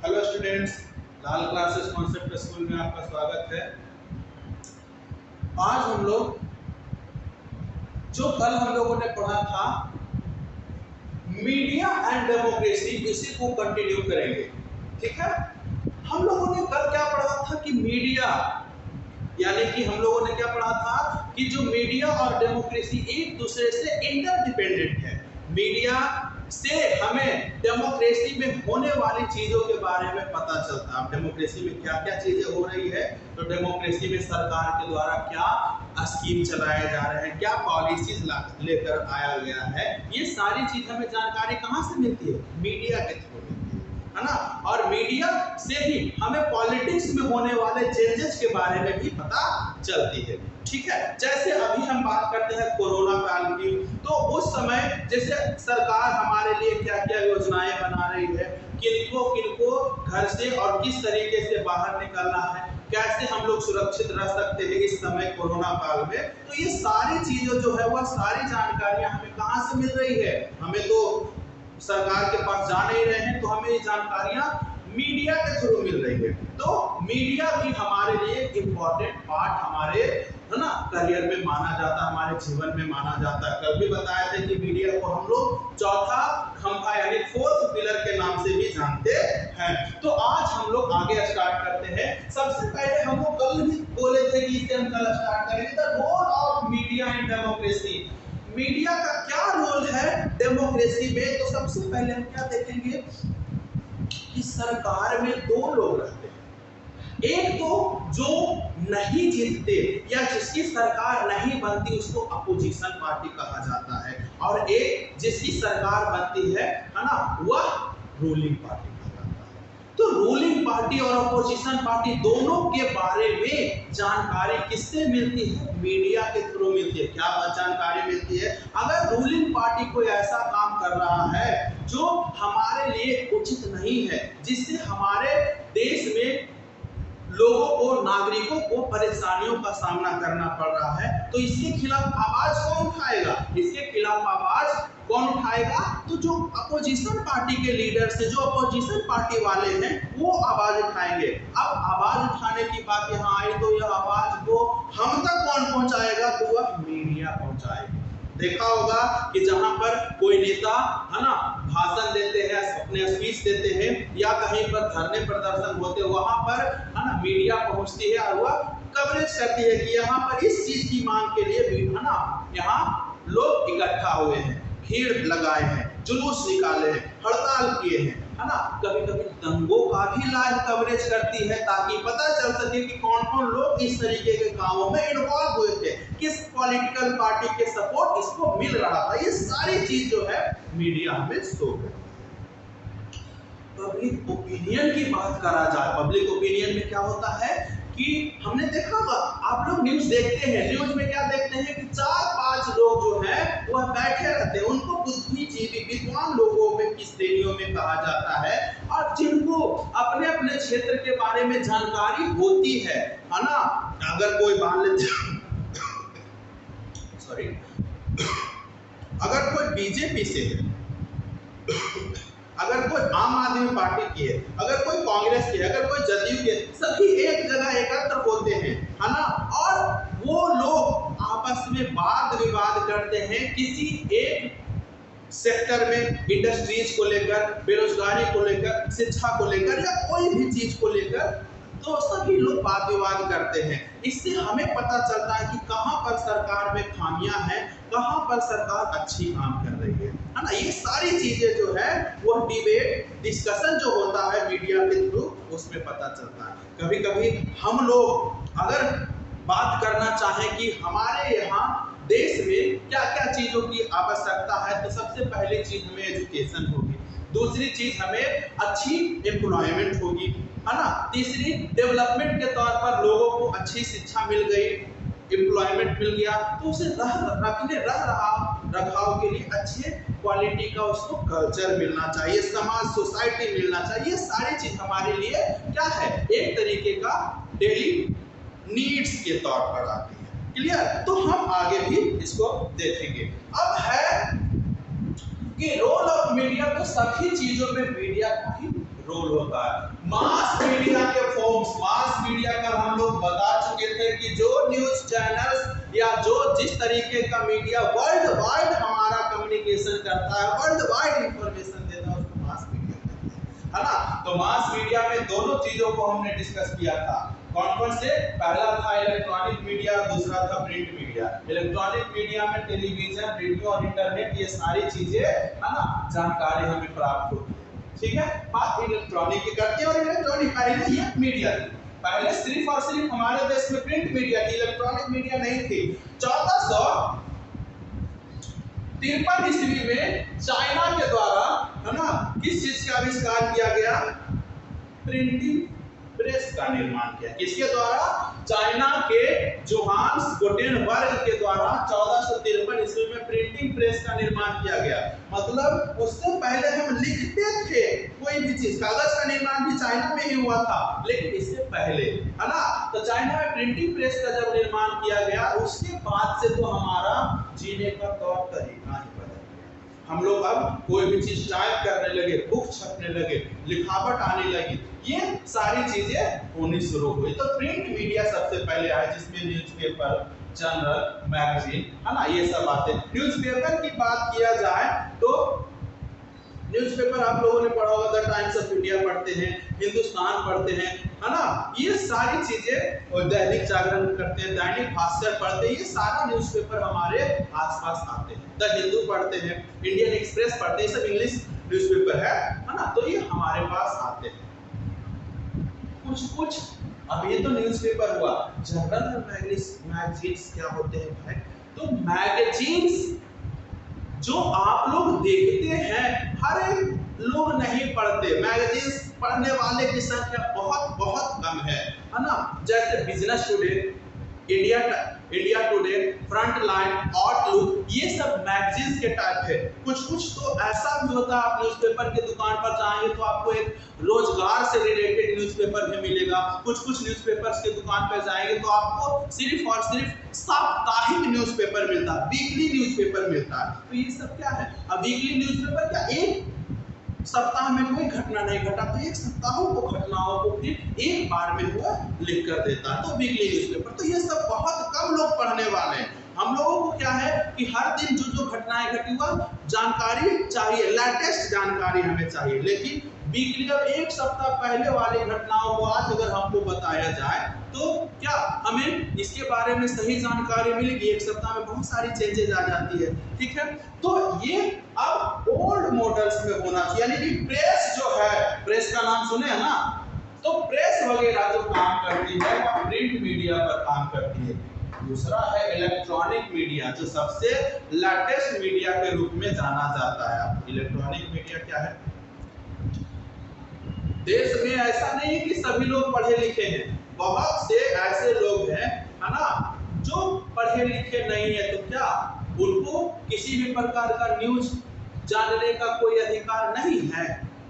Hello students, लाल classes concept school में आपका स्वागत है। आज हम लोग जो कल हम लोगों ने पढ़ा था मीडिया एंड डेमोक्रेसी, इसी को कंटिन्यू करेंगे। ठीक है, हम लोगों ने कल क्या पढ़ा था कि मीडिया यानी कि हम लोगों ने क्या पढ़ा था कि जो मीडिया और डेमोक्रेसी एक दूसरे से इंटरडिपेंडेंट है। मीडिया से हमें डेमोक्रेसी में होने वाली चीजों के बारे में पता चलता है। डेमोक्रेसी में क्या क्या चीजें हो रही है, तो डेमोक्रेसी में सरकार के द्वारा क्या स्कीम चलाए जा रहे हैं, क्या पॉलिसीज लेकर आया गया है, ये सारी चीज हमें जानकारी कहाँ से मिलती है? मीडिया के थ्रू मिलती है ना। और मीडिया से ही हमें पॉलिटिक्स में होने वाले चेंजेस के बारे में भी पता चलती है। ठीक है, जैसे अभी हम बात करते हैं कोरोना काल की, तो उस समय जैसे सरकार हमारे लिए क्या क्या योजनाएं बना रही है, किनको किनको घर से और किस तरीके से बाहर निकलना है, कैसे हम लोग सुरक्षित रह सकते हैं इस समय कोरोना काल में, तो ये सारी चीजें जो है वह सारी जानकारियां हमें कहाँ से मिल रही है? हमें तो सरकार के पास जा नहीं रहे हैं, तो हमें ये जानकारियां मीडिया के थ्रू मिल रही है। तो मीडिया भी हमारे लिए इम्पोर्टेंट पार्ट हमारे है ना करियर में माना जाता है, हमारे जीवन में माना जाता है। कल भी बताया था कि मीडिया को हम लोग चौथा खंभा यानी फोर्थ पिलर के नाम से भी जानते हैं। तो आज हम लोग आगे स्टार्ट करते हैं। सबसे पहले हम लोग कल भी बोले थे कि इसे हम कल स्टार्ट करेंगे, the role of media in democracy. Media का क्या रोल है डेमोक्रेसी में? तो सबसे पहले हम क्या देखेंगे कि सरकार में दो लोग रहते हैं। एक तो जो नहीं जीतते या जिसकी सरकार नहीं बनती उसको अपोजिशन पार्टी कहा जाता है, और एक जिसकी सरकार बनती है ना, वह रूलिंग पार्टी कहा जाता है। तो रूलिंग पार्टी और अपोजिशन पार्टी दोनों के बारे में जानकारी किससे मिलती है? मीडिया के थ्रू मिलती है। क्या जानकारी मिलती है? अगर रूलिंग पार्टी कोई ऐसा काम कर रहा है जो हमारे लिए उचित नहीं है, जिससे हमारे देश में लोगों को, नागरिकों को परेशानियों का सामना करना पड़ रहा है, तो इसके खिलाफ आवाज कौन उठाएगा? इसके खिलाफ आवाज कौन उठाएगा? तो जो अपोजिशन पार्टी के लीडर से, जो अपोजिशन पार्टी वाले हैं, वो आवाज उठाएंगे। अब आवाज उठाने की बात यहाँ आई, तो यह आवाज को हम तक कौन पहुंचाएगा? तो वह मीडिया पहुंचाएगा। देखा होगा कि जहां पर कोई नेता है ना भाषण देते हैं, अपने स्पीच देते हैं, या कहीं पर धरने प्रदर्शन होते हैं, वहां पर है ना मीडिया पहुंचती है और वह कवरेज करती है कि यहाँ पर इस चीज की मांग के लिए भी है ना यहाँ लोग इकट्ठा हुए हैं, भीड़ लगाए हैं, जुलूस निकाले हैं, हड़ताल किए हैं, है ना। कभी कभी दंगों का भी लाइव कवरेज करती है, ताकि पता चल सके कि कौन कौन लोग इस तरीके के कामों में इन्वॉल्व हुए थे, किस पॉलिटिकल पार्टी के सपोर्ट इसको मिल रहा था। ये सारी चीज जो है मीडिया हमें शो करती है। पब्लिक ओपिनियन की बात करा जाए, पब्लिक ओपिनियन में क्या होता है कि हमने देखा होगा, आप लोग न्यूज देखते हैं, न्यूज में क्या देखते हैं कि 4-5 लोग जो है वह बैठे रहते हैं। उनको बुद्धिजीवी, विद्वान लोगों में की श्रेणियों में कहा जाता है, और जिनको अपने अपने क्षेत्र के बारे में जानकारी होती है ना। अगर कोई मान लेते सॉरी अगर कोई बीजेपी से है, अगर कोई आम आदमी पार्टी की है, अगर कोई कांग्रेस की है, अगर कोई जदयू की है, सभी एक जगह एकत्र होते हैं, है ना। और वो लोग आपस में वाद विवाद करते हैं किसी एक सेक्टर में, इंडस्ट्रीज को लेकर, बेरोजगारी को लेकर, शिक्षा को लेकर, या कोई भी चीज को लेकर, तो सभी लोग वाद विवाद करते हैं। इससे हमें पता चलता है कि कहां पर सरकार में खामियां हैं, कहां पर सरकार अच्छी काम कर रही है ना। ये सारी चीजें जो है वह डिबेट, डिस्कशन जो होता है मीडिया के थ्रू, उसमें पता चलता है। कभी कभी हम लोग अगर बात करना चाहें कि हमारे यहाँ देश में क्या क्या चीजों की आवश्यकता है, तो सबसे पहली चीज हमें एजुकेशन होगी, दूसरी चीज हमें अच्छी एम्प्लॉयमेंट होगी, है ना, तीसरी डेवलपमेंट के तौर पर लोगों को अच्छी शिक्षा मिल गई, एम्प्लॉयमेंट मिल गया, तो उसे रखाव के लिए अच्छे क्वालिटी का उसको कल्चर मिलना चाहिए, समाज, सोसाइटी मिलना चाहिए। ये सारी चीज हमारे लिए क्या है? एक तरीके का डेली नीड्स के तौर पर आती है। क्लियर? तो हम आगे भी इसको देखेंगे। अब है कि रोल ऑफ मीडिया, तो सभी चीजों में मीडिया का ही रोल होता है। मास मीडिया के फॉर्म्स, मास मीडिया का हम लोग बता चुके थे कि जो न्यूज चैनल्स या जो जिस तरीके का मीडिया वर्ल्ड वाइड हमारा कम्युनिकेशन करता है, वर्ल्ड वाइड इंफॉर्मेशन देता है, उसको मास मीडिया कहते हैं, है ना। तो मास मीडिया में दोनों चीजों को हमने डिस्कस किया था। कौन कौन से? पहला था इलेक्ट्रॉनिक मीडिया, दूसरा था प्रिंट मीडिया। इलेक्ट्रॉनिक मीडिया में टेलीविजन, रेडियो और इंटरनेट, ये सारी चीजें, है ना, जानकारी हमें प्राप्त होती है। ठीक है, बात इलेक्ट्रॉनिक की करते हैं। और इलेक्ट्रॉनिक पहले ये मीडिया थी, पहले सिर्फ और सिर्फ हमारे देश में प्रिंट मीडिया थी, इलेक्ट्रॉनिक मीडिया नहीं थी। 1453 ईस्वी में चाइना के द्वारा, है ना, किस चीज का आविष्कार किया गया? प्रिंटिंग प्रेस का निर्माण किया। किसके द्वारा? चाइना के जोहान्स गुटेनबर्ग के द्वारा 1453 ईस्वी में प्रिंटिंग प्रेस का निर्माण किया गया। मतलब उससे पहले हम लिखते थे कोई भी चीज, कागज का निर्माण भी चाइना में ही हुआ था, लेकिन इससे पहले, है ना। तो चाइना में प्रिंटिंग प्रेस का जब निर्माण किया गया, उसके बाद से तो हमारा जीने का तौर तरीका ही बदल गया। हम लोग अब कोई भी चीज टाइप करने लगे, बुक छपने लगे, लिखावट आने लगी, ये सारी चीजें होनी शुरू हुई। तो प्रिंट मीडिया सबसे पहले आया, जिसमें न्यूज़पेपर, जर्नल, मैगजीन, है ना, ये सब आते हैं। न्यूज़पेपर की बात किया जाए तो न्यूज़पेपर आप लोगों ने पढ़ा होगा, द टाइम्स ऑफ इंडिया पढ़ते हैं, हिंदुस्तान पढ़ते हैं, है ना, ये सारी चीजें, और दैनिक जागरण करते हैं, दैनिक भास्कर पढ़ते हैं, ये सारा न्यूज़पेपर हमारे आसपास आते हैं। द हिंदू पढ़ते हैं, इंडियन एक्सप्रेस पढ़ते हैं, सब इंग्लिश न्यूज़पेपर है ना, तो ये हमारे पास आते हैं। कुछ अब ये तो न्यूज़पेपर हुआ, जर्नल और मैगजीन्स क्या होते हैं भाई? तो मैगजीन्स जो आप लोग देखते हैं, हर एक लोग नहीं पढ़ते। मैगजीन्स पढ़ने वाले की संख्या बहुत बहुत कम है ना। जैसे business today, India today, front line, outlook, ये सब मैगजीन्स के टाइप है। कुछ तो ऐसा भी होता है, आप न्यूज़पेपर के दुकान पर जाएंगे तो आपको एक रोजगार से रिलेटेड न्यूज़पेपर भी मिलेगा। कुछ न्यूज़पेपर्स के दुकान पर जाएंगे तो आपको सिर्फ और सिर्फ साप्ताहिक न्यूज़पेपर मिलता है, वीकली न्यूज़पेपर मिलता है। तो ये सब क्या है? अब वीकली न्यूज़पेपर क्या, एक सप्ताह में कोई घटना नहीं घटा तो एक सप्ताहों को घटनाओं को फिर एक बार में हुआ लिख कर देता है, तो वीकली न्यूज़पेपर। तो ये सब बहुत कम लोग पढ़ने वाले हैं। हम लोगों को क्या है कि हर दिन जो घटनाएं घटी हुआ जानकारी चाहिए, लेटेस्ट जानकारी हमें चाहिए। लेकिन वीकली, अब एक सप्ताह पहले वाली घटनाओं को आज अगर हमको बताया जाए तो क्या हमें इसके बारे में सही जानकारी मिलेगी? एक सप्ताह में बहुत सारी चेंजेज आ जाती है, ठीक है। तो ये अब ओल्ड मॉडल्स में होना चाहिए, यानी कि प्रेस जो है, प्रेस का नाम सुने हैं ना, तो प्रेस वगैरह जो काम करती है वो प्रिंट मीडिया पर काम करती है। दूसरा है इलेक्ट्रॉनिक मीडिया, जो सबसे लेटेस्ट मीडिया के रूप में जाना जाता है। इलेक्ट्रॉनिक मीडिया क्या है? देश में ऐसा नहीं है कि सभी लोग पढ़े लिखे हैं, बहुत से ऐसे लोग हैं, है ना, जो पढ़े लिखे नहीं है। तो क्या उनको किसी भी प्रकार का न्यूज जानने का कोई अधिकार नहीं है?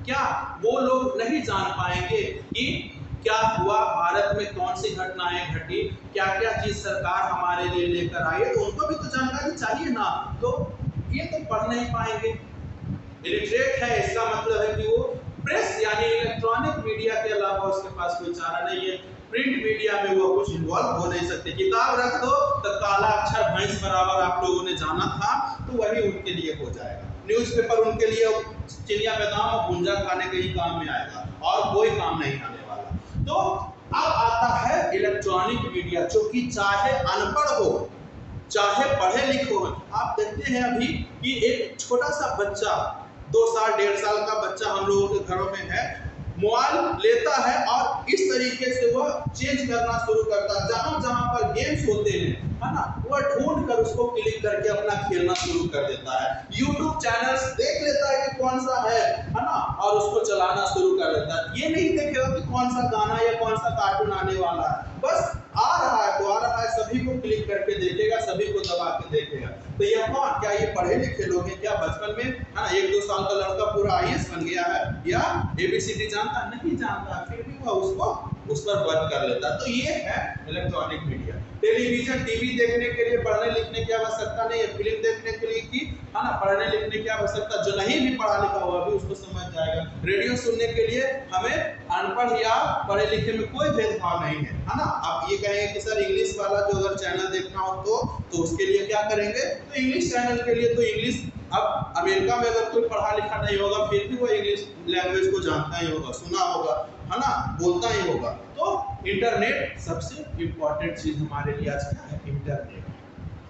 क्या वो लोग नहीं जान पाएंगे कि क्या हुआ, भारत में कौन सी घटनाएं घटी, क्या क्या चीज सरकार हमारे लिए लेकर आई है? तो उनको भी तो जानकारी चाहिए ना, तो ये तो पढ़ नहीं पाएंगे। इलिटरेट है, इसका मतलब है कि वो प्रेस यानी इलेक्ट्रॉनिक मीडिया के अलावा उसके पास कोई चारा नहीं है। प्रिंट मीडिया में वो कुछ इन्वॉल्व हो नहीं सकते। किताब रख दो तो काला अक्षर भैंस बराबर आप लोगों ने जाना था, तो वही उनके लिए हो जाएगा। न्यूज़पेपर उनके लिए चिड़िया बादाम और भुंजा खाने के ही काम में आएगा, और कोई काम नहीं आने वाला। तो अब आता है इलेक्ट्रॉनिक मीडिया, जो कि चाहे अनपढ़ हो चाहे पढ़े लिखे हो। आप देखते हैं अभी कि एक छोटा सा बच्चा, 2 साल 1.5 साल का बच्चा हम लोगों के घरों में है, मोबाइल लेता है और इस तरीके से वह चेंज करना शुरू करता है। जहां जहां पर गेम्स होते हैं, है ना, वह ढूंढ कर उसको क्लिक करके अपना खेलना शुरू कर देता है। YouTube चैनल्स देख लेता है कि कौन सा है ना, और उसको चलाना शुरू कर देता है। ये नहीं देखेगा कि कौन सा गाना या कौन सा कार्टून आने वाला है, बस आ रहा है तो आ रहा है, सभी को क्लिक करके देखेगा, सभी को दबा के देखेगा। तो यह कौन, क्या ये पढ़े लिखे लोग हैं? क्या बचपन में, है ना, 1-2 साल का लड़का पूरा IAS बन गया है या ABCD जानता नहीं जानता, फिर भी वह उसको उस पर वर्क कर लेता। तो ये है इलेक्ट्रॉनिक मीडिया। टेलीविजन, टीवी देखने के लिए पढ़ने लिखने की आवश्यकता नहीं है, फिल्म देखने के लिए की, है ना, पढ़ने लिखने की आवश्यकता, जो नहीं भी पढ़ा लिखा हुआ भी उसको समझ जाएगा। रेडियो सुनने के लिए हमें अनपढ़ या पढ़े लिखे में कोई भेदभाव नहीं है ना। आप ये कहेंगे कि सर इंग्लिश वाला जो अगर चैनल देखना हो तो उसके लिए क्या करेंगे, तो इंग्लिश चैनल के लिए तो इंग्लिश, अब अमेरिका में अगर कोई पढ़ा लिखा नहीं होगा फिर भी वो इंग्लिश लैंग्वेज को जानता ही होगा, सुना होगा, है ना, बोलता ही होगा। तो इंटरनेट सबसे इम्पोर्टेंट चीज हमारे लिए आज क्या है, इंटरनेट,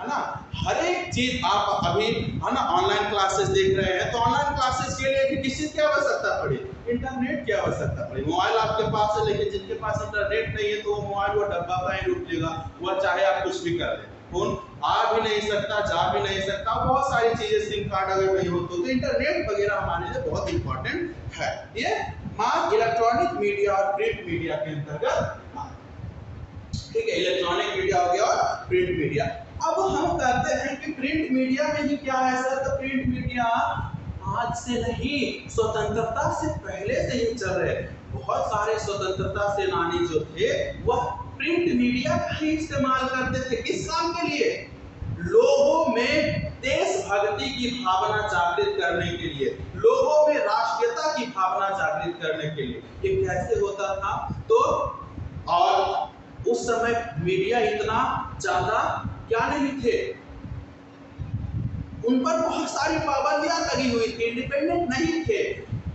है ना। हर एक चीज आप अभी, है ना, ऑनलाइन क्लासेस देख रहे हैं तो ऑनलाइन क्लासेस के लिए भी किसी की आवश्यकता पड़ी, इंटरनेट की आवश्यकता पड़ी। मोबाइल आपके पास है लेकिन जिनके पास इंटरनेट नहीं है तो वो मोबाइल वो डब्बा का ही रूप लेगा, वह चाहे आप कुछ भी कर दें, फोन आ भी नहीं सकता, जा भी नहीं सकता, बहुत सारी चीजें, सिम कार्ड अगर नहीं हो तो इंटरनेट वगैरह हमारे लिए बहुत इंपॉर्टेंट है। ये मास इलेक्ट्रॉनिक मीडिया और प्रिंट मीडिया के अंतर्गत, ठीक है, इलेक्ट्रॉनिक मीडिया हो गया और प्रिंट मीडिया। अब हम कहते हैं कि प्रिंट मीडिया में ही क्या है सर, तो प्रिंट मीडिया आज से नहीं, स्वतंत्रता से पहले से ही चल रहे। बहुत सारे स्वतंत्रता सेनानी जो थे वह प्रिंट मीडिया का ही इस्तेमाल करते थे। किस काम के लिए, लोगों में देशभक्ति की भावना जागृत करने के लिए, लोगों में राष्ट्रीयता की भावना जागृत करने के लिए। ये कैसे होता था, तो और उस समय मीडिया इतना ज्यादा क्या नहीं थे, उन पर बहुत सारी पाबंदियां लगी हुई थी, इंडिपेंडेंट नहीं थे।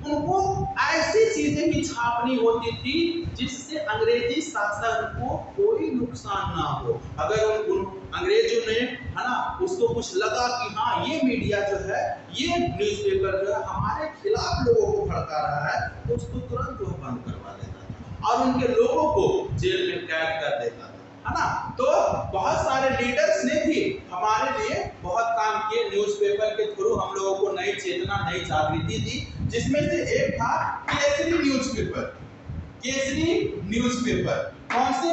उनको ऐसी चीजें ही छापनी होती थी जिससे अंग्रेजी शासन को कोई नुकसान ना हो। अगर उन अंग्रेजों ने, है ना, उसको कुछ लगा कि हाँ ये मीडिया जो है, ये न्यूज़पेपर जो है हमारे खिलाफ लोगों को भड़का रहा है, तो उसको तुरंत वो बंद करवा देता था और उनके लोगों को जेल में कैद कर देता था, है ना। तो बहुत सारे लीडर्स ने भी हमारे लिए बहुत काम किए, न्यूज़पेपर के थ्रू हम लोगों को नई चेतना, नई जागृति दी, जिसमें से एक था केसरी न्यूज़पेपर। केसरी न्यूज़पेपर कौन से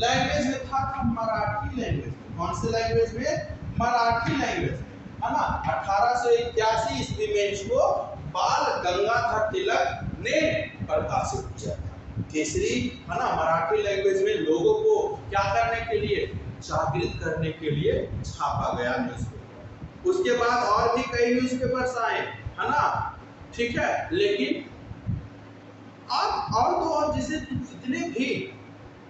लैंग्वेज में था, मराठी लैंग्वेज में। कौन से लैंग्वेज में, मराठी लैंग्वेज में, है ना। 1881 ईस्वी में इसको बाल गंगाधर तिलक ने प्रकाशित किया था। केसरी, है ना, मराठी लैंग्वेज में लोगों को क्या करने के लिए, जागृत करने के लिए छापा गया न्यूज़पेपर। उसके बाद और भी कई न्यूज़पेपर्स आए, है ना, ठीक है। लेकिन अब और तो और जैसे जितने भी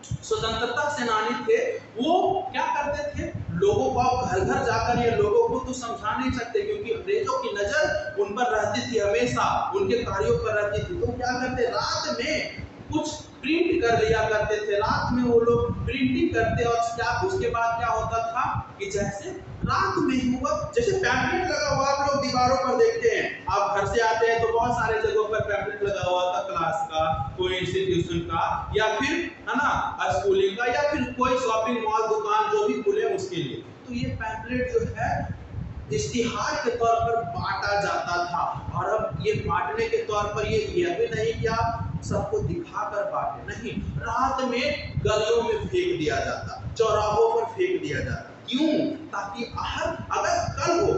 स्वतंत्रता सेनानी थे वो क्या करते थे, लोगों को घर घर जाकर ये लोगों को तो समझा नहीं सकते क्योंकि अंग्रेजों की नजर उन पर रहती थी, हमेशा उनके कार्यों पर रहती थी। तो क्या करते, रात में कुछ प्रिंट कर लिया करते थे, रात में वो लोग प्रिंटिंग करते और क्या, उसके बाद क्या होता था कि जैसे रात में हुआ, जैसे पैम्पलेट लगा हुआ आप लोग दीवारों पर देखते हैं, आप घर से आते हैं तो बहुत सारे जगहों पर पैम्पलेट लगा हुआ था, क्लास का, कोई इंस्टीट्यूशन का, या फिर, है ना, स्कूलिंग का, या फिर कोई शॉपिंग मॉल दुकान जो भी खुले उसके लिए। तो ये पैम्पलेट जो है इश्तिहार के तौर पर बांटा जाता था। और अब ये बांटने के तौर पर ये भी नहीं कि आप सबको दिखाकर बांटे, नहीं, रात में गलियों में फेंक दिया जाता, चौराहों पर फेंक दिया जाता। क्यों, ताकि अगर कल हो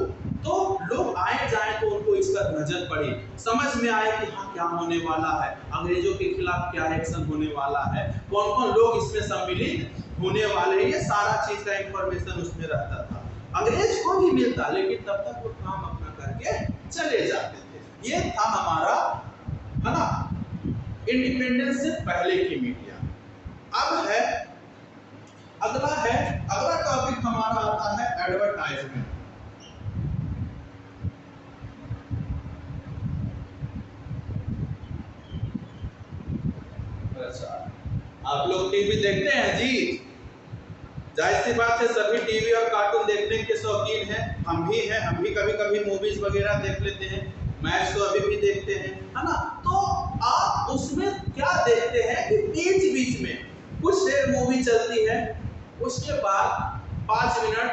तो लोग आए जाए तो उनको इसका नजर पड़े, समझ में आए कि हाँ क्या होने वाला है, अंग्रेजों के खिलाफ क्या एक्शन होने वाला है, कौन कौन लोग इसमें सम्मिलित होने वाले हैं, ये सारा चीज का इंफॉर्मेशन उसमें रहता था। अंग्रेज को भी मिलता लेकिन तब तक वो काम अपना करके चले जाते थे। ये था हमारा, है ना, इंडिपेंडेंस से पहले की मीडिया। अब है अगला टॉपिक हमारा आता है एडवर्टाइजमेंट। अच्छा, आप लोग टीवी देखते हैं जी, जाहिर सी बात है सभी टीवी और कार्टून देखने के शौकीन हैं, हम भी हैं, हम भी कभी कभी मूवीज वगैरह देख लेते हैं, मैच तो अभी भी देखते हैं, है ना। तो आप उसमें क्या देखते हैं कि बीच बीच में कुछ देर मूवी चलती है, उसके बाद 5 मिनट,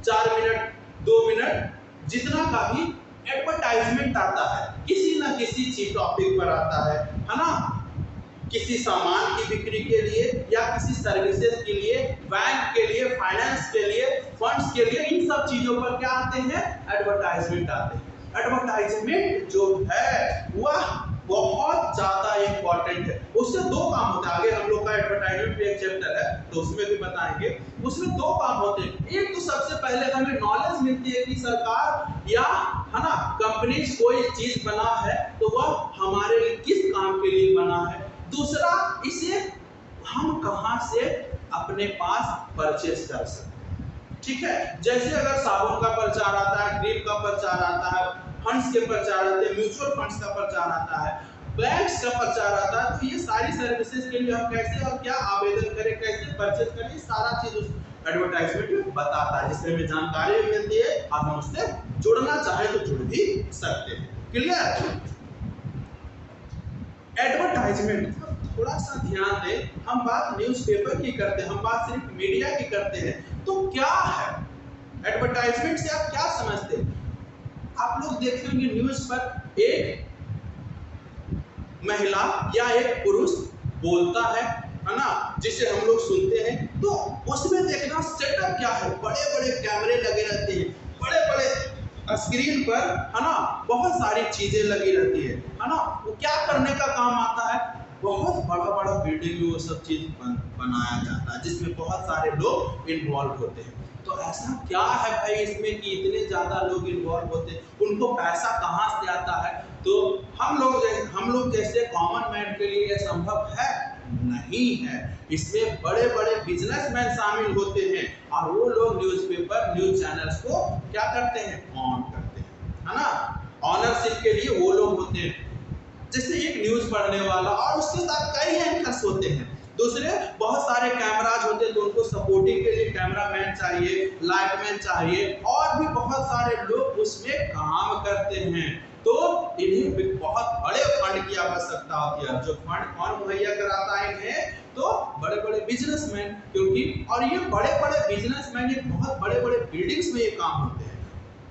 4 मिनट, 2 मिनट जितना का भी एडवर्टाइजमेंट आता है, किसी ना किसी चीज टॉपिक पर आता है ना, किसी सामान की बिक्री के लिए या किसी सर्विसेज के लिए, बैंक के लिए, फाइनेंस के लिए, फंड्स के लिए, इन सब चीजों पर क्या आते हैं, एडवर्टाइजमेंट आते हैं। एडवर्टाइजमेंट जो है वह बहुत ज्यादा इंपॉर्टेंट है। उससे दो काम होते हैं, आगे हम लोग का एडवर्टाइजमेंट भी एक चैप्टर है तो उसमें भी बताएंगे। उसमें दो काम होते हैं, एक तो सबसे पहले हमें नॉलेज मिलती है कि सरकार या, है ना, कंपनी कोई चीज बना है तो वह हमारे दूसरा, इसे हम कहां से अपने पास परचेस कर सकते हैं। ठीक है, जैसे अगर साबुन का प्रचार आता है, क्रीम का प्रचार आता है, फंड्स के प्रचार आते हैं, म्यूचुअल फंड्स का प्रचार आता है, बैंक्स का प्रचार आता है, तो ये सारी सर्विसेज के लिए हम कैसे और क्या आवेदन करें, कैसे परचेज करें, सारा चीज उस एडवर्टाइजमेंट में बताता है, जिससे हमें जानकारी भी मिलती है और हम उससे जुड़ना चाहे तो जुड़ भी सकते हैं। क्लियर? एडवर्टाइजमेंट थोड़ा सा ध्यान दें, हम बात न्यूज़पेपर की करते हैं, हम बात सिर्फ मीडिया की करते हैं, तो क्या है एडवर्टाइजमेंट से आप क्या समझते हैं? आप लोग देखे होंगे न्यूज पर एक महिला या एक पुरुष बोलता है ना, जिसे हम लोग सुनते हैं, तो उसमें देखना सेटअप क्या है, बड़े बड़े कैमरे लगे रहते हैं, बड़े बड़े स्क्रीन पर, है ना, बहुत सारी चीजें लगी रहती है ना। वो क्या करने का काम आता है? बहुत बड़ा बड़ा बिल्डिंग में वो सब चीज बनाया जाता है, जिसमें बहुत सारे लोग इन्वॉल्व होते हैं। तो ऐसा क्या है भाई इसमें कि इतने ज्यादा लोग इन्वॉल्व होते हैं, उनको पैसा कहाँ से आता है? तो हम लोग जैसे कॉमन मैन के लिए संभव है? नहीं है। इसमें बड़े बड़े बिजनेसमैन शामिल होते हैं और वो लोग न्यूज़पेपर, न्यूज चैनल्स को क्या करते हैं? ऑन करते हैं, है ना। ऑनरशिप के लिए वो लोग होते हैं, जैसे एक न्यूज पढ़ने वाला, और उसके साथ कई एंकर्स होते हैं, दूसरे बहुत सारे कैमराज होते हैं, तो उनको सपोर्टिंग के लिए कैमरामैन चाहिए, लाइटमैन चाहिए, और भी बहुत सारे लोग उसमें काम करते हैं। तो इन्हें बहुत बड़े फंड की आवश्यकता होती है। जो फंड कौन मुहैया कराता है इन्हें? तो बड़े बड़े बिजनेसमैन, क्योंकि और ये बड़े बड़े बिजनेसमैन ये बहुत बड़े बड़े बिल्डिंग्स में ये काम होते हैं,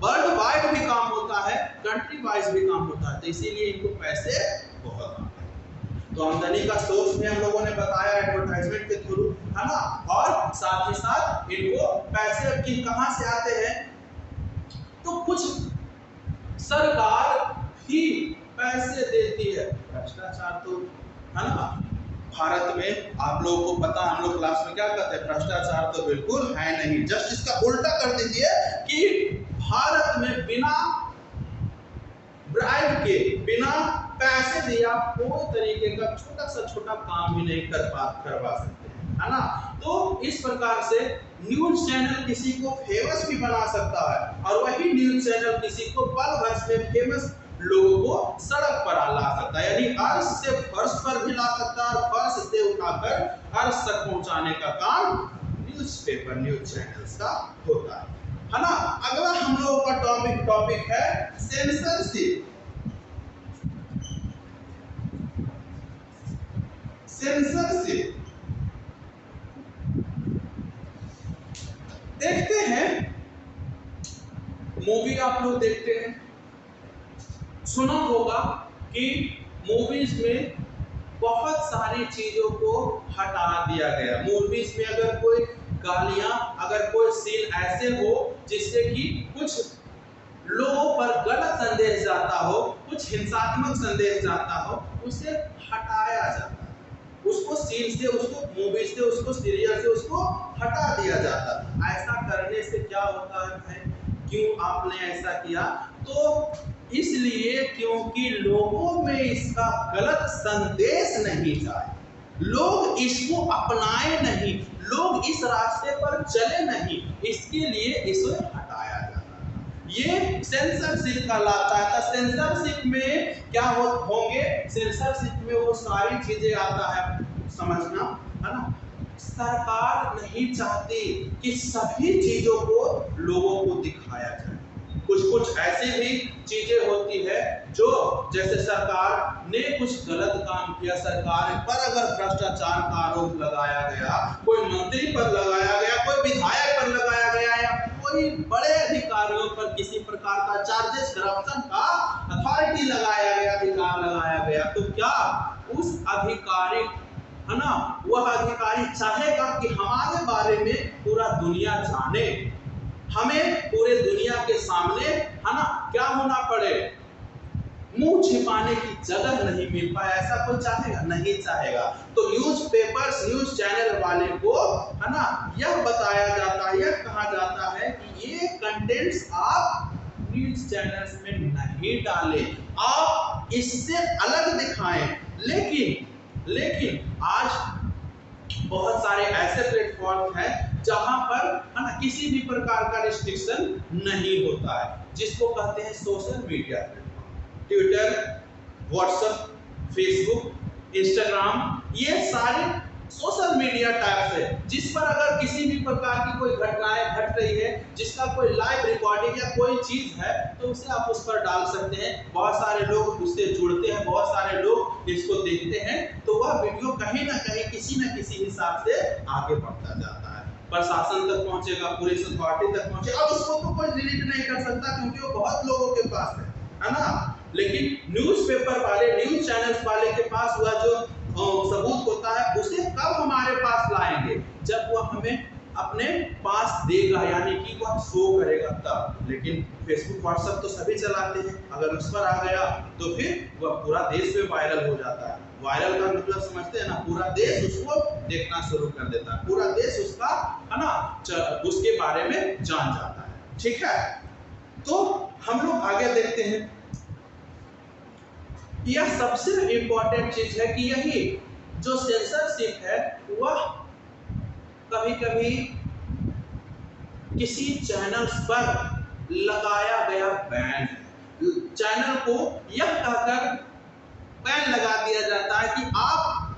वर्ल्ड वाइड भी काम होता है, कंट्री वाइज भी काम होता है, तो इसीलिए इनको पैसे बहुत आते हैं। तो आमदनी का सोर्स भी हम लोगों ने बताया एडवर्टाइजमेंट के थ्रू, है ना, और साथ ही साथ इनको पैसे कहां से आते हैं? तो कुछ सरकार ही पैसे देती है। भ्रष्टाचार तो, है ना, भारत में आप लोगों को पता, हम लोग क्लास में क्या करते हैं, भ्रष्टाचार तो बिल्कुल है नहीं। जस्ट इसका उल्टा कर दीजिए कि भारत में बिना ब्राइब के, बिना पैसे दिए आप कोई तरीके का छोटा सा छोटा काम भी नहीं करवा सकते, है ना। तो इस प्रकार से न्यूज चैनल किसी को फेमस भी बना सकता है, और वही न्यूज चैनल किसी को पल भर में फेमस लोगों को सड़क पर ला सकता है, यानी अर्श से फर्श पर भी ला सकता है, और फर्श से उठाकर अर्श तक पहुंचाने का काम न्यूज़पेपर, न्यूज चैनल्स का होता है ना। अगला हम लोगों का टॉपिक है सेंसरशिप। सेंसरशिप देखते हैं, मूवी आप लोग देखते हैं, सुना होगा कि मूवीज में बहुत सारी चीजों को हटा दिया गया। मूवीज में अगर कोई गालियां, अगर कोई सीन ऐसे हो जिससे कि कुछ लोगों पर गलत संदेश जाता हो, कुछ हिंसात्मक संदेश जाता हो, उसे हटाया जाता है, उसको सीन से, उसको मूवी से, उसको सीरियल से उसको हटा दिया जाता है। ऐसा करने से क्या होता है भाई? क्यों आपने ऐसा किया? तो इसलिए क्योंकि लोगों में इसका गलत संदेश नहीं जाए, लोग इसको अपनाए नहीं, लोग इस रास्ते पर चले नहीं, इसके लिए इसे हटाया जाता है। ये सेंसरशिप कहलाता है। तो सेंसरशिप में क्या होंगे? सेंसरशिप में वो सारी चीजें आता है, समझना, है ना। सरकार नहीं चाहती कि सभी चीजों को लोगों को दिखाया जाए। कुछ ऐसी भी चीजें होती है जो, जैसे सरकार ने कुछ गलत काम किया, सरकार पर अगर भ्रष्टाचार का आरोप लगाया गया, कोई मंत्री पर लगाया गया, कोई विधायक पर लगाया गया, या कोई बड़े अधिकारियों पर किसी प्रकार का चार्जेस, करप्शन का अथॉरिटी लगाया गया, अधिकार लगाया गया, तो क्या उस अधिकारी, है ना, वह अधिकारी चाहेगा कि हमारे बारे में पूरा दुनिया जाने, हमें पूरे दुनिया के सामने, है ना, क्या होना पड़े, मुंह छिपाने की जगह नहीं मिल पाए? ऐसा कोई चाहेगा? नहीं चाहेगा। तो न्यूज़पेपर्स, न्यूज चैनल वाले को, है ना, यह बताया जाता है, यह कहा जाता है कि ये कंटेंट्स आप न्यूज चैनल्स में नहीं डालें, आप इससे अलग दिखाएं। लेकिन लेकिन आज बहुत सारे ऐसे प्लेटफॉर्म हैं जहां पर है ना किसी भी प्रकार का रिस्ट्रिक्शन नहीं होता है, जिसको कहते हैं social media platform. Twitter, WhatsApp, Facebook, Instagram, ये सारे सोशल मीडिया टाइप्स है जिस पर अगर किसी भी प्रकार की कोई घटनाएं घट रही है, जिसका कोई लाइव रिकॉर्डिंग या कोई चीज है, तो उसे आप उस पर डाल सकते हैं। बहुत सारे लोग उससे जुड़ते हैं, बहुत सारे लोग इसको देखते हैं, तो वह वीडियो कहीं ना कहीं किसी न किसी हिसाब से आगे बढ़ता जाता है, प्रशासन तक पहुंचेगा, पुलिस अथॉरिटी तक पहुंचेगा। अब उसको तो कोई डिलीट नहीं कर सकता क्योंकि वो बहुत लोगों के पास है ना। लेकिन न्यूज़पेपर वाले, न्यूज चैनल्स वाले के पास वह जो सबूत होता है उसे कब हमारे पास लाएंगे, जब वह हमें अपने पास देगा, यानी कि वह शो करेगा तब। लेकिन फेसबुक, व्हाट्सएप तो सभी चलाते हैं, अगर उस पर आ गया तो फिर वह पूरा देश में वायरल हो जाता है। वायरल का मतलब समझते हैं ना, पूरा देश उसको देखना शुरू कर देता है, पूरा देश उसका है ना उसके बारे में जान जाता है। ठीक है, तो हम लोग आगे देखते हैं। यह सबसे इंपॉर्टेंट चीज है कि यही जो सेंसरशिप है वह कभी कभी किसी चैनल पर लगाया गया बैन है। चैनल को यह कहकर बैन लगा दिया जाता है कि आप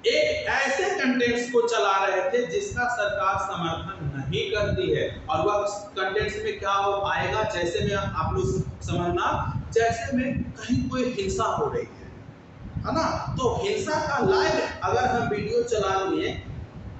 एक ऐसे कंटेंट्स को चला रहे थे जिसका सरकार समर्थन नहीं करती है, और वह कंटेंट्स में क्या हो आएगा, जैसे में आप लोग समझना, जैसे में कहीं कोई हिंसा हो रही है ना, तो हिंसा का लाइव अगर हम वीडियो चला लिए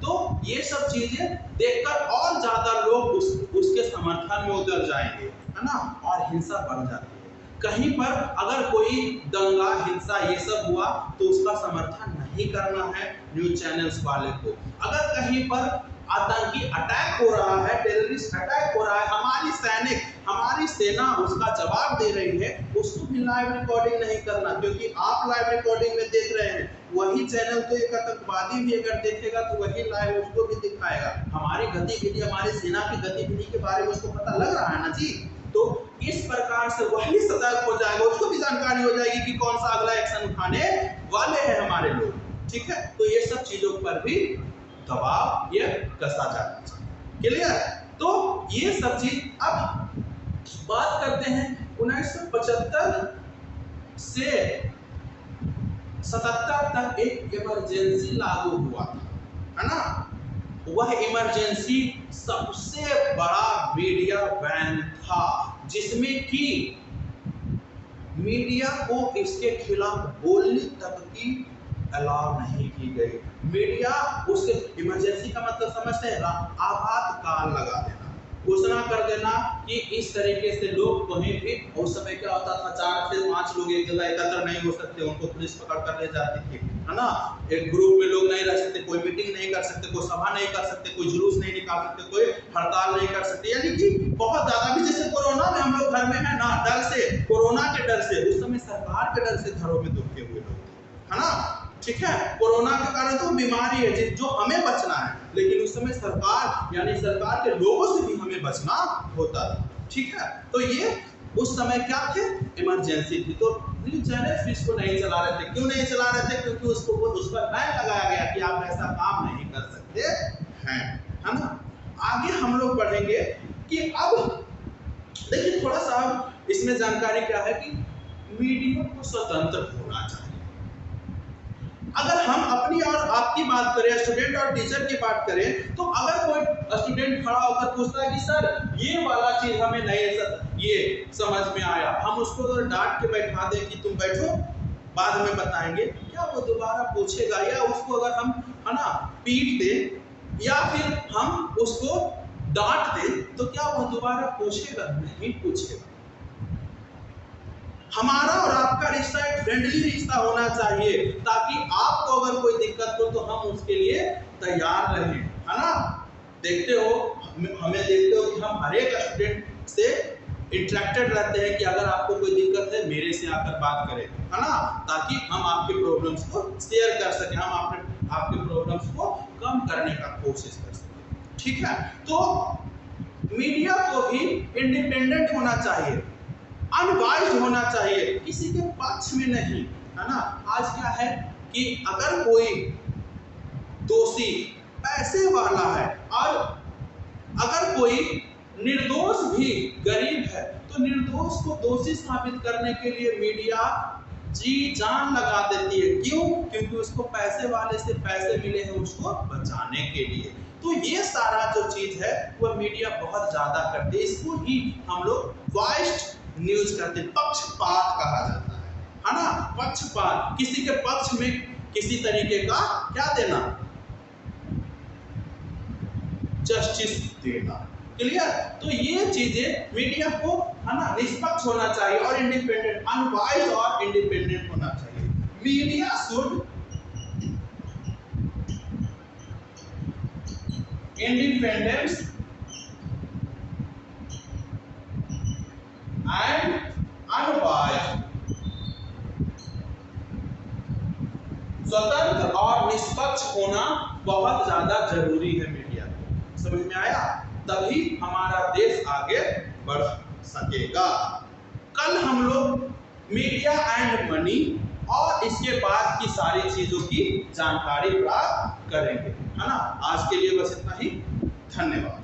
तो ये सब चीजें देखकर और ज्यादा लोग उसके समर्थन में उतर जाएंगे, है ना, और हिंसा बढ़ जाती है। कहीं पर अगर कोई दंगा, हिंसा ये सब हुआ तो उसका समर्थन नहीं करना है न्यूज चैनल्स वाले को। अगर कहीं पर आतंकी अटैक हो रहा है, टेररिस्ट अटैक हो रहा है, हमारी सैनिक, हमारी सेना उसका जवाब दे रही है, उसको भी लाइव रिकॉर्डिंग नहीं करना, क्योंकि आप लाइव रिकॉर्डिंग में देख रहे हैं, वही चैनल तो एक आतंकवादी भी अगर देखेगा तो वही लाइव उसको भी दिखाएगा। हमारी गतिविधि, हमारी सेना की गतिविधि के बारे में उसको पता लग रहा है ना जी, तो इस प्रकार से वही सतर्क हो जाएगा, उसको भी जानकारी हो जाएगी कि कौन सा अगला एक्शन उठाने वाले हैं हमारे लोग। ठीक है, तो ये सब चीजों पर भी दबाव ये कसा जाना चाहिए। क्लियर? तो ये सब चीज। अब बात करते हैं 1975 से 77 तक एक इमरजेंसी लागू हुआ था, है ना। वह इमरजेंसी सबसे बड़ा मीडिया बैन था, जिसमें कि मीडिया को इसके खिलाफ बोलने तक की अलाउ नहीं की गई। मीडिया उसके इमरजेंसी का मतलब समझते हैं, आपातकाल लगा देना, घोषणा कर देना कि इस तरीके से लोग कहीं भी, उस समय क्या होता था 4 से 5 लोग एक जगह एकत्र नहीं हो सकते, उनको पुलिस पकड़ कर ले जाती थी, है ना। एक ग्रुप में लोग नहीं रह सकते, कोई मीटिंग नहीं कर सकते, कोई सभा नहीं कर सकते, कोई जुलूस नहीं निकाल सकते, कोई हड़ताल नहीं कर सकते, यानी कि बहुत ज्यादा भी। जैसे कोरोना में हम लोग घर में है ना, डर से, कोरोना के डर से, उस समय सरकार के डर से घरों में दुखे हुए लोग, है ना। ठीक है, कोरोना के कारण तो बीमारी है जो हमें बचना है, लेकिन उस समय सरकार, यानी सरकार के लोगों से भी हमें बचना होता था। ठीक है, तो ये उस समय क्या थे, इमरजेंसी थी, तो न्यूज चैनल्स भी इसको नहीं चला रहे थे। क्यों नहीं चला रहे थे? क्योंकि उसको उस पर बैन लगाया गया कि आप ऐसा काम नहीं कर सकते हैं, है ना। आगे हम लोग पढ़ेंगे कि अब देखिए थोड़ा सा इसमें जानकारी क्या है कि मीडिया को स्वतंत्र होना चाहिए। अगर हम अपनी और आपकी बात करें, स्टूडेंट और टीचर की बात करें, तो अगर कोई स्टूडेंट खड़ा होकर पूछता है कि सर ये वाला चीज हमें नहीं ये समझ में आया, हम उसको अगर डांट के बैठा दें कि तुम बैठो बाद में बताएंगे, क्या वो दोबारा पूछेगा? या उसको अगर हम, है ना, पीट दें या फिर हम उसको डांट दें तो क्या वो दोबारा पूछेगा? नहीं पूछेगा। हमारा और आपका रिश्ता एक फ्रेंडली रिश्ता होना चाहिए, ताकि आपको अगर कोई दिक्कत हो तो हम उसके लिए तैयार रहें, है ना। देखते हो, हमें देखते हो कि हम हर एक स्टूडेंट से इंटरेक्टेड रहते हैं कि अगर आपको कोई दिक्कत है मेरे से आकर बात करें, है ना, ताकि हम आपके प्रॉब्लम्स को शेयर कर सकें, हम आपके प्रॉब्लम्स को कम करने का कोशिश कर सकें। ठीक है, तो मीडिया को भी इंडिपेंडेंट होना चाहिए, अनवाइज्ड होना चाहिए, किसी के पक्ष में नहीं, है ना। आज क्या है, कि अगर कोई दोषी पैसे वाला है और अगर कोई निर्दोष भी गरीब है तो निर्दोष को दोषी साबित करने के लिए मीडिया जी जान लगा देती है। क्यों? क्योंकि उसको पैसे वाले से पैसे मिले हैं उसको बचाने के लिए। तो ये सारा जो चीज है वह मीडिया बहुत ज्यादा करती है। इसको ही हम लोग वाइस्ड न्यूज कहते हैं, पक्षपात कहा जाता है ना। पक्षपात, किसी के पक्ष में किसी तरीके का क्या देना, जस्टिस देना। क्लियर? तो ये चीजें मीडिया को है ना निष्पक्ष होना चाहिए और इंडिपेंडेंट, अनबाइस्ड और इंडिपेंडेंट होना चाहिए। Media should independence and unbiased, स्वतंत्र और निष्पक्ष होना बहुत ज्यादा जरूरी है मीडिया। समझ में आया? तभी हमारा देश आगे बढ़ सकेगा। कल हम लोग मीडिया एंड मनी और इसके बाद की सारी चीजों की जानकारी प्राप्त करेंगे, है ना। आज के लिए बस इतना ही। धन्यवाद।